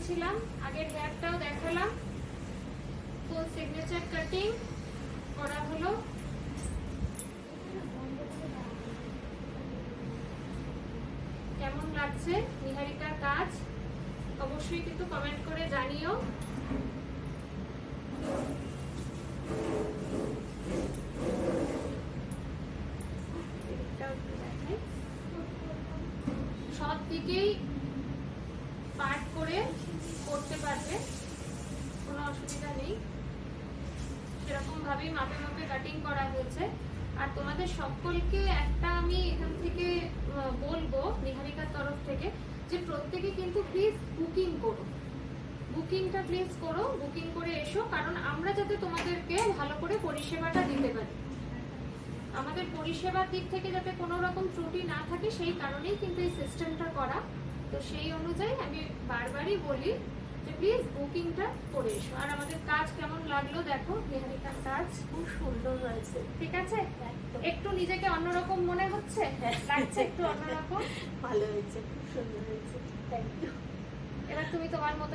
দেখিয়েছিলাম, আগের হেয়ারটাও দেখালাম, ফুল সিগনেচার কাটিং করা হলো। কেমন লাগছে নিহারিকার কাজ অবশ্যই কিন্তু কমেন্ট করে জানিও। সব দিকেই পার্ট করে করতে পারবে, কোনো অসুবিধা নেই। সেরকম ভাবেই মাপে মাপে কাটিং করা হয়েছে। আর তোমাদের সকলকে একটা আমি এখান থেকে বলবো নিহারিকার তরফ থেকে, যে প্রত্যেকে কিন্তু প্লিজ বুকিং করো, বুকিংটা প্লিজ করো, বুকিং করে এসো, কারণ আমরা যাতে তোমাদেরকে ভালো করে পরিষেবাটা দিতে পারি। আমাদের পরিষেবার দিক থেকে যাতে কোনো রকম ত্রুটি না থাকে সেই কারণেই কিন্তু এই সিস্টেমটা করা। তো সেই অনুযায়ী আমি বারবারই বলি যে প্লিজ বুকিংটা করে এসো। আর আমাদের কাজ কেমন লাগলো দেখো, নিহারিকার কাজ খুব সুন্দর হয়েছে। ঠিক আছে, একটু নিজেকে অন্যরকম মনে হচ্ছে, লাগছে একটু অন্যরকম, ভালো হয়েছে, খুব সুন্দর হয়েছে। Thank you. এবার তুমি তোমার মতো